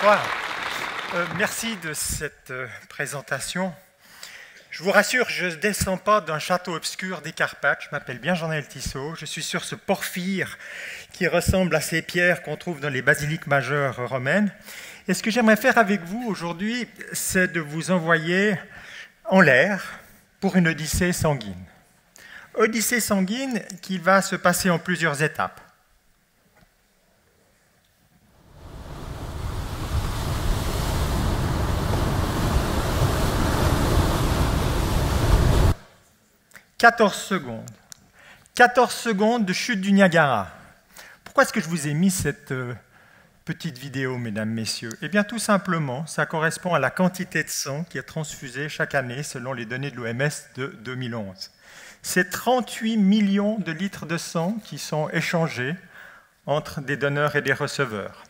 Bonsoir. Merci de cette présentation. Je vous rassure, je ne descends pas d'un château obscur des Carpates. Je m'appelle bien Jean-Noël Tissot. Je suis sur ce porphyre qui ressemble à ces pierres qu'on trouve dans les basiliques majeures romaines. Et ce que j'aimerais faire avec vous aujourd'hui, c'est de vous envoyer en l'air pour une odyssée sanguine. Odyssée sanguine qui va se passer en plusieurs étapes. « 14 secondes. 14 secondes de chute du Niagara. » Pourquoi est-ce que je vous ai mis cette petite vidéo, mesdames, messieurs? Eh bien, tout simplement, ça correspond à la quantité de sang qui est transfusée chaque année selon les données de l'OMS de 2011. C'est 38 millions de litres de sang qui sont échangés entre des donneurs et des receveurs.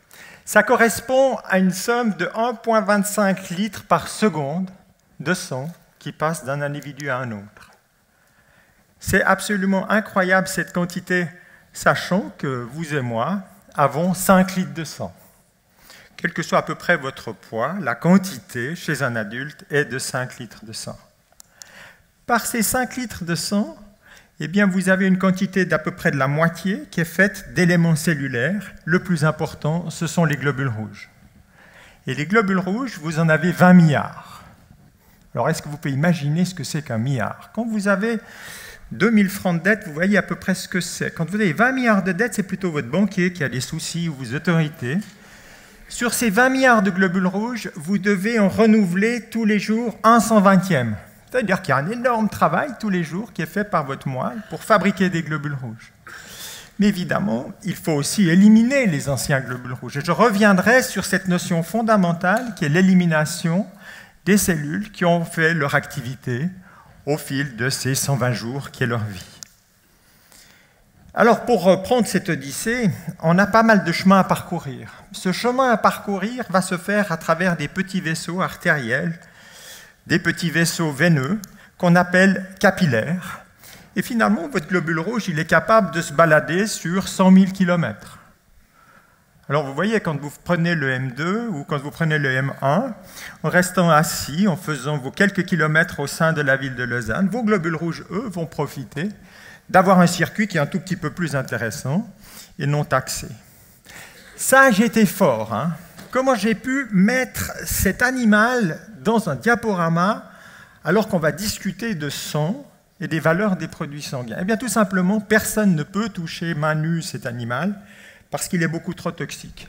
Ça correspond à une somme de 1,25 litres par seconde de sang qui passe d'un individu à un autre. C'est absolument incroyable cette quantité, sachant que vous et moi avons 5 litres de sang. Quel que soit à peu près votre poids, la quantité chez un adulte est de 5 litres de sang. Par ces 5 litres de sang, eh bien, vous avez une quantité d'à peu près de la moitié qui est faite d'éléments cellulaires. Le plus important, ce sont les globules rouges. Et les globules rouges, vous en avez 20 milliards. Alors, est-ce que vous pouvez imaginer ce que c'est qu'un milliard? Quand vous avez 2000 francs de dette, vous voyez à peu près ce que c'est. Quand vous avez 20 milliards de dettes, c'est plutôt votre banquier qui a des soucis ou vos autorités. Sur ces 20 milliards de globules rouges, vous devez en renouveler tous les jours un 120e. C'est-à-dire qu'il y a un énorme travail tous les jours qui est fait par votre moelle pour fabriquer des globules rouges. Mais évidemment, il faut aussi éliminer les anciens globules rouges. Et je reviendrai sur cette notion fondamentale qui est l'élimination des cellules qui ont fait leur activité au fil de ces 120 jours qui est leur vie. Alors, pour reprendre cette odyssée, on a pas mal de chemin à parcourir. Ce chemin à parcourir va se faire à travers des petits vaisseaux artériels, des petits vaisseaux veineux qu'on appelle capillaires. Et finalement, votre globule rouge, il est capable de se balader sur 100 000 km. Alors vous voyez, quand vous prenez le M2 ou quand vous prenez le M1, en restant assis, en faisant vos quelques kilomètres au sein de la ville de Lausanne, vos globules rouges, eux, vont profiter d'avoir un circuit qui est un tout petit peu plus intéressant et non taxé. Ça, j'ai été fort. Hein. Comment j'ai pu mettre cet animal dans un diaporama alors qu'on va discuter de sang et des valeurs des produits sanguins? Eh bien, tout simplement, personne ne peut toucher main nue cet animal parce qu'il est beaucoup trop toxique.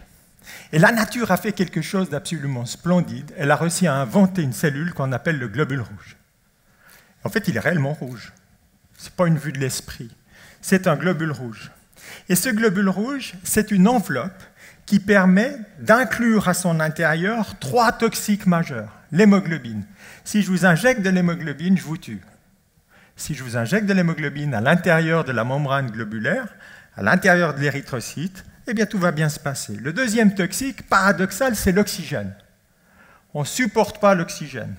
Et la nature a fait quelque chose d'absolument splendide. Elle a réussi à inventer une cellule qu'on appelle le globule rouge. En fait, il est réellement rouge. Ce n'est pas une vue de l'esprit. C'est un globule rouge. Et ce globule rouge, c'est une enveloppe qui permet d'inclure à son intérieur 3 toxiques majeurs. L'hémoglobine. Si je vous injecte de l'hémoglobine, je vous tue. Si je vous injecte de l'hémoglobine à l'intérieur de la membrane globulaire, à l'intérieur de l'érythrocyte, eh bien, tout va bien se passer. Le deuxième toxique, paradoxal, c'est l'oxygène. On ne supporte pas l'oxygène.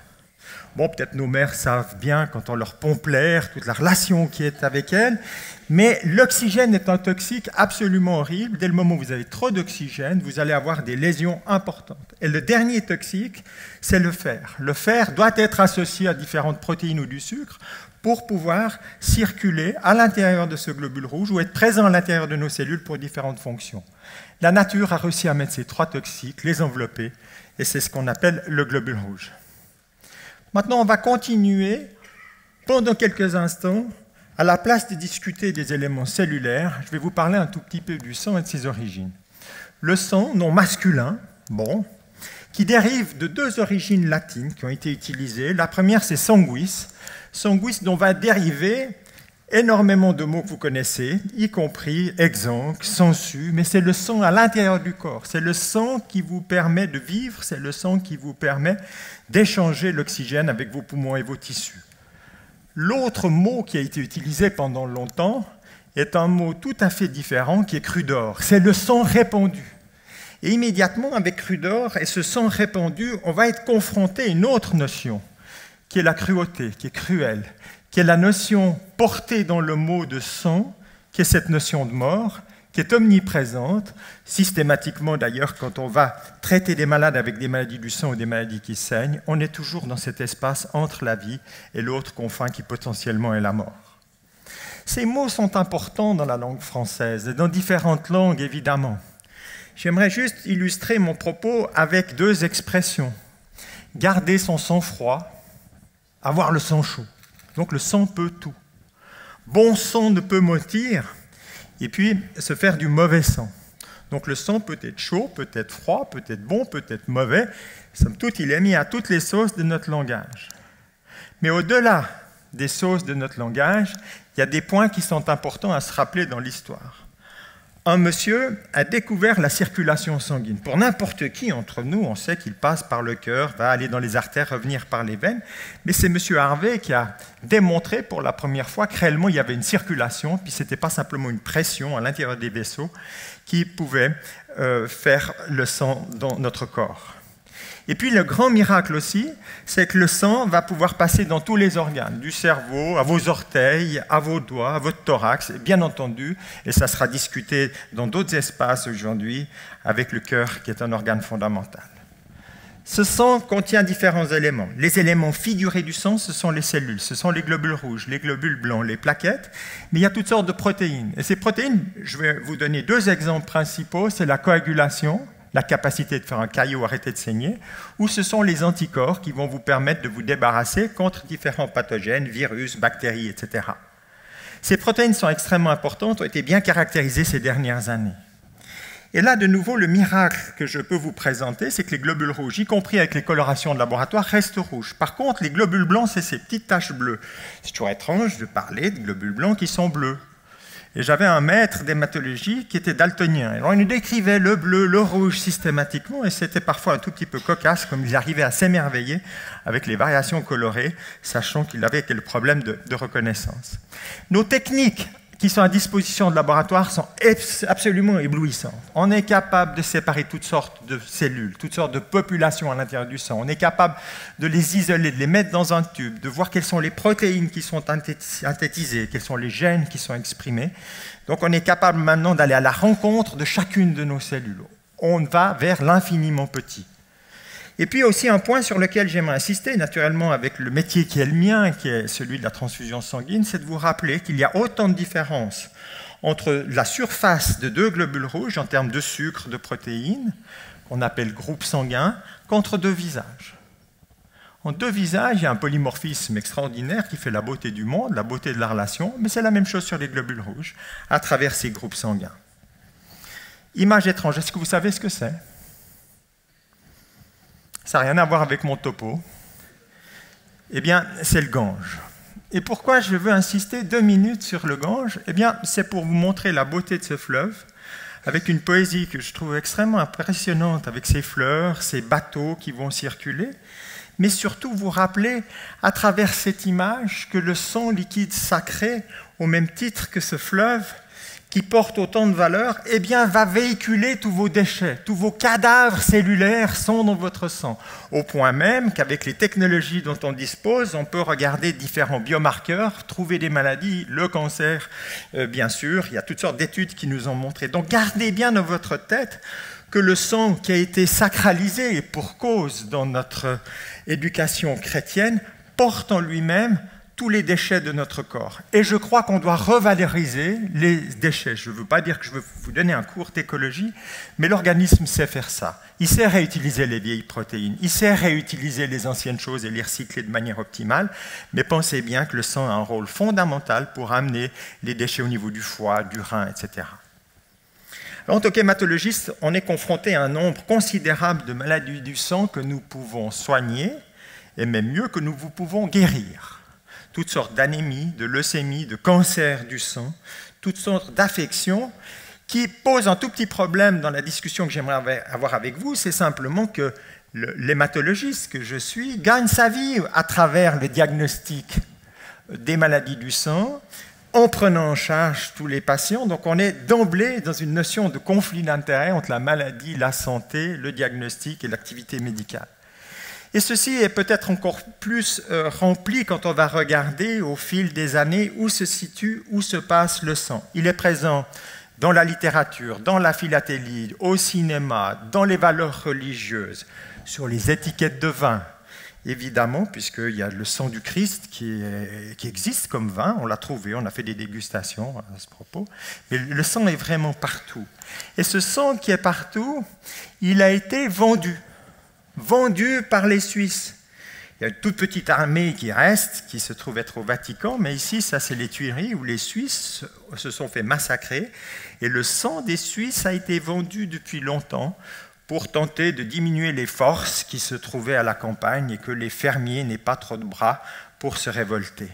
Bon, peut-être nos mères savent bien, quand on leur pompe l'air, toute la relation qui est avec elles, mais l'oxygène est un toxique absolument horrible. Dès le moment où vous avez trop d'oxygène, vous allez avoir des lésions importantes. Et le dernier toxique, c'est le fer. Le fer doit être associé à différentes protéines ou du sucre pour pouvoir circuler à l'intérieur de ce globule rouge ou être présent à l'intérieur de nos cellules pour différentes fonctions. La nature a réussi à mettre ces 3 toxiques, les envelopper, et c'est ce qu'on appelle le globule rouge. Maintenant, on va continuer pendant quelques instants. À la place de discuter des éléments cellulaires, je vais vous parler un tout petit peu du sang et de ses origines. Le sang, non masculin, bon, qui dérive de 2 origines latines qui ont été utilisées. La première, c'est sanguis. Sanguis dont va dériver énormément de mots que vous connaissez, y compris exsangue, sansu, mais c'est le sang à l'intérieur du corps. C'est le sang qui vous permet de vivre, c'est le sang qui vous permet d'échanger l'oxygène avec vos poumons et vos tissus. L'autre mot qui a été utilisé pendant longtemps est un mot tout à fait différent qui est crudor. C'est le sang répandu. Et immédiatement, avec crudor et ce sang répandu, on va être confronté à une autre notion, qui est la cruauté, qui est cruelle, qui est la notion portée dans le mot de sang, qui est cette notion de mort, qui est omniprésente, systématiquement d'ailleurs, quand on va traiter des malades avec des maladies du sang ou des maladies qui saignent, on est toujours dans cet espace entre la vie et l'autre confin qui potentiellement est la mort. Ces mots sont importants dans la langue française et dans différentes langues évidemment. J'aimerais juste illustrer mon propos avec deux expressions. Garder son sang-froid, avoir le sang chaud. Donc le sang peut tout. Bon sang ne peut mentir, et puis se faire du mauvais sang. Donc le sang peut être chaud, peut être froid, peut être bon, peut être mauvais. Somme toute, il est mis à toutes les sauces de notre langage. Mais au-delà des sauces de notre langage, il y a des points qui sont importants à se rappeler dans l'histoire. Un monsieur a découvert la circulation sanguine. Pour n'importe qui entre nous, on sait qu'il passe par le cœur, va aller dans les artères, revenir par les veines. Mais c'est M. Harvey qui a démontré pour la première fois que réellement il y avait une circulation, puis ce n'était pas simplement une pression à l'intérieur des vaisseaux qui pouvait faire le sang dans notre corps. Et puis le grand miracle aussi, c'est que le sang va pouvoir passer dans tous les organes, du cerveau à vos orteils, à vos doigts, à votre thorax, bien entendu, et ça sera discuté dans d'autres espaces aujourd'hui avec le cœur qui est un organe fondamental. Ce sang contient différents éléments. Les éléments figurés du sang, ce sont les cellules, ce sont les globules rouges, les globules blancs, les plaquettes, mais il y a toutes sortes de protéines. Et ces protéines, je vais vous donner deux exemples principaux, c'est la coagulation, la capacité de faire un caillot arrêter de saigner, ou ce sont les anticorps qui vont vous permettre de vous débarrasser contre différents pathogènes, virus, bactéries, etc. Ces protéines sont extrêmement importantes, ont été bien caractérisées ces dernières années. Et là, de nouveau, le miracle que je peux vous présenter, c'est que les globules rouges, y compris avec les colorations de laboratoire, restent rouges. Par contre, les globules blancs, c'est ces petites taches bleues. C'est toujours étrange de parler de globules blancs qui sont bleus. Et j'avais un maître d'hématologie qui était daltonien. Alors il nous décrivait le bleu, le rouge systématiquement, et c'était parfois un tout petit peu cocasse, comme il arrivait à s'émerveiller avec les variations colorées, sachant qu'il avait quel problème de reconnaissance. Nos techniques qui sont à disposition de laboratoire sont absolument éblouissantes. On est capable de séparer toutes sortes de cellules, toutes sortes de populations à l'intérieur du sang. On est capable de les isoler, de les mettre dans un tube, de voir quelles sont les protéines qui sont synthétisées, quels sont les gènes qui sont exprimés. Donc on est capable maintenant d'aller à la rencontre de chacune de nos cellules. On va vers l'infiniment petit. Et puis aussi un point sur lequel j'aimerais insister, naturellement avec le métier qui est le mien, qui est celui de la transfusion sanguine, c'est de vous rappeler qu'il y a autant de différences entre la surface de deux globules rouges en termes de sucre, de protéines, qu'on appelle groupe sanguin, qu'entre deux visages. En deux visages, il y a un polymorphisme extraordinaire qui fait la beauté du monde, la beauté de la relation, mais c'est la même chose sur les globules rouges, à travers ces groupes sanguins. Image étrange, est-ce que vous savez ce que c'est ? Ça n'a rien à voir avec mon topo. Eh bien, c'est le Gange. Et pourquoi je veux insister 2 minutes sur le Gange ? Eh bien, c'est pour vous montrer la beauté de ce fleuve, avec une poésie que je trouve extrêmement impressionnante, avec ces fleurs, ces bateaux qui vont circuler, mais surtout vous rappeler, à travers cette image, que le sang liquide sacré, au même titre que ce fleuve, qui porte autant de valeur, eh bien, va véhiculer tous vos déchets, tous vos cadavres cellulaires sont dans votre sang, au point même qu'avec les technologies dont on dispose, on peut regarder différents biomarqueurs, trouver des maladies, le cancer, bien sûr, il y a toutes sortes d'études qui nous ont montré. Donc, gardez bien dans votre tête que le sang qui a été sacralisé, et pour cause dans notre éducation chrétienne, porte en lui-même tous les déchets de notre corps. Et je crois qu'on doit revaloriser les déchets. Je ne veux pas dire que je veux vous donner un cours d'écologie, mais l'organisme sait faire ça. Il sait réutiliser les vieilles protéines, il sait réutiliser les anciennes choses et les recycler de manière optimale, mais pensez bien que le sang a un rôle fondamental pour amener les déchets au niveau du foie, du rein, etc. Alors, en tant qu'hématologiste, on est confronté à un nombre considérable de maladies du sang que nous pouvons soigner, et même mieux, que nous pouvons guérir. Toutes sortes d'anémies, de leucémies, de cancers du sang, toutes sortes d'affections qui posent un tout petit problème dans la discussion que j'aimerais avoir avec vous, c'est simplement que l'hématologiste que je suis gagne sa vie à travers le diagnostic des maladies du sang, en prenant en charge tous les patients. Donc on est d'emblée dans une notion de conflit d'intérêts entre la maladie, la santé, le diagnostic et l'activité médicale. Et ceci est peut-être encore plus rempli quand on va regarder au fil des années où se situe, où se passe le sang. Il est présent dans la littérature, dans la philatélie, au cinéma, dans les valeurs religieuses, sur les étiquettes de vin, évidemment, puisqu'il y a le sang du Christ qui existe comme vin, on l'a trouvé, on a fait des dégustations à ce propos, mais le sang est vraiment partout. Et ce sang qui est partout, il a été vendu par les Suisses. Il y a une toute petite armée qui reste, qui se trouve être au Vatican, mais ici, ça c'est les Tuileries où les Suisses se sont fait massacrer. Et le sang des Suisses a été vendu depuis longtemps pour tenter de diminuer les forces qui se trouvaient à la campagne et que les fermiers n'aient pas trop de bras pour se révolter.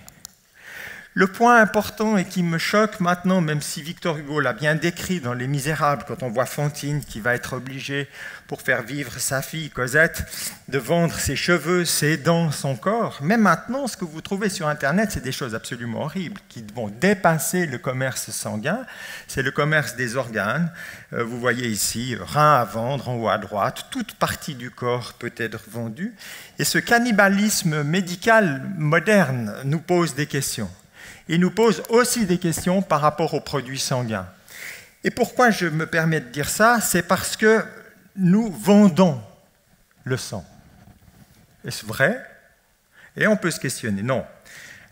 Le point important et qui me choque maintenant, même si Victor Hugo l'a bien décrit dans Les Misérables, quand on voit Fantine qui va être obligée, pour faire vivre sa fille Cosette, de vendre ses cheveux, ses dents, son corps. Même maintenant, ce que vous trouvez sur Internet, c'est des choses absolument horribles qui vont dépasser le commerce sanguin. C'est le commerce des organes. Vous voyez ici, rein à vendre en haut à droite. Toute partie du corps peut être vendue. Et ce cannibalisme médical moderne nous pose des questions. Il nous pose aussi des questions par rapport aux produits sanguins. Et pourquoi je me permets de dire ça? C'est parce que nous vendons le sang. Est-ce vrai? Et on peut se questionner. Non.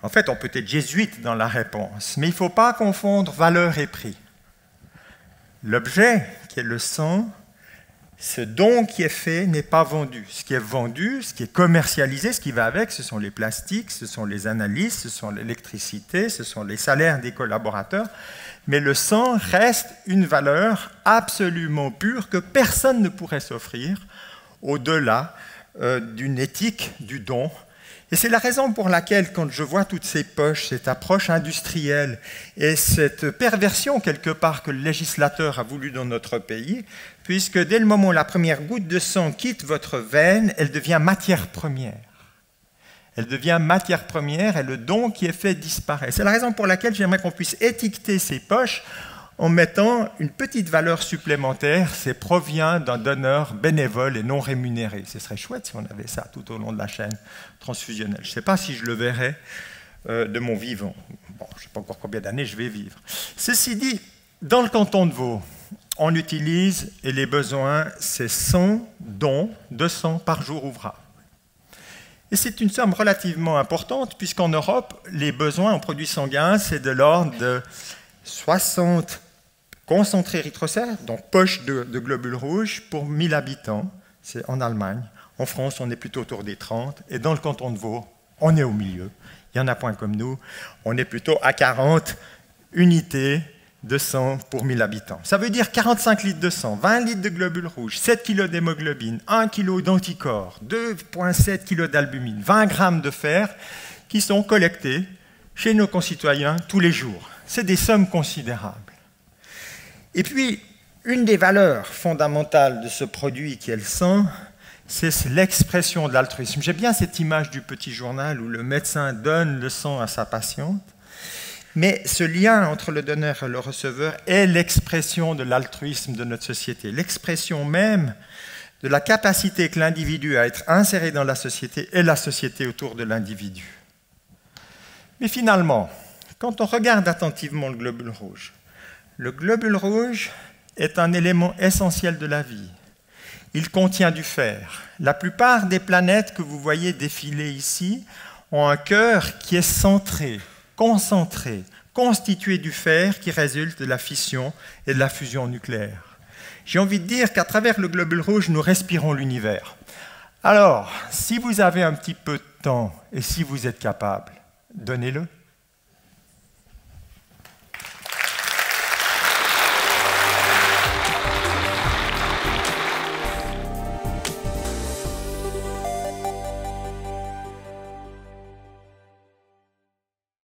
En fait, on peut être jésuite dans la réponse, mais il ne faut pas confondre valeur et prix. L'objet, qui est le sang, ce don qui est fait n'est pas vendu. Ce qui est vendu, ce qui est commercialisé, ce qui va avec, ce sont les plastiques, ce sont les analyses, ce sont l'électricité, ce sont les salaires des collaborateurs. Mais le sang reste une valeur absolument pure que personne ne pourrait s'offrir au-delà d'une éthique du don. Et c'est la raison pour laquelle, quand je vois toutes ces poches, cette approche industrielle et cette perversion, quelque part, que le législateur a voulu dans notre pays, puisque dès le moment où la première goutte de sang quitte votre veine, elle devient matière première. Elle devient matière première et le don qui est fait disparaît. C'est la raison pour laquelle j'aimerais qu'on puisse étiqueter ces poches en mettant une petite valeur supplémentaire, c'est provient d'un donneur bénévole et non rémunéré. Ce serait chouette si on avait ça tout au long de la chaîne transfusionnelle. Je ne sais pas si je le verrai de mon vivant. Bon, je ne sais pas encore combien d'années je vais vivre. Ceci dit, dans le canton de Vaud, on utilise, et les besoins, c'est 100 dons de sang par jour ouvrable. Et c'est une somme relativement importante, puisqu'en Europe, les besoins en produits sanguins, c'est de l'ordre de 60 concentrés érythrocytes, donc poches de globules rouges, pour 1000 habitants. C'est en Allemagne. En France, on est plutôt autour des 30. Et dans le canton de Vaud, on est au milieu. Il y en a point comme nous. On est plutôt à 40 unités de sang pour 1000 habitants. Ça veut dire 45 litres de sang, 20 litres de globules rouges, 7 kg d'hémoglobine, 1 kg d'anticorps, 2,7 kg d'albumine, 20 grammes de fer qui sont collectés chez nos concitoyens tous les jours. C'est des sommes considérables. Et puis, une des valeurs fondamentales de ce produit qui est le sang, c'est l'expression de l'altruisme. J'aime bien cette image du petit journal où le médecin donne le sang à sa patiente. Mais ce lien entre le donneur et le receveur est l'expression de l'altruisme de notre société, l'expression même de la capacité que l'individu a à être inséré dans la société et la société autour de l'individu. Mais finalement, quand on regarde attentivement le globule rouge est un élément essentiel de la vie. Il contient du fer. La plupart des planètes que vous voyez défiler ici ont un cœur qui est centré, concentré, constitué du fer qui résulte de la fission et de la fusion nucléaire. J'ai envie de dire qu'à travers le globule rouge, nous respirons l'univers. Alors, si vous avez un petit peu de temps et si vous êtes capable, donnez-le.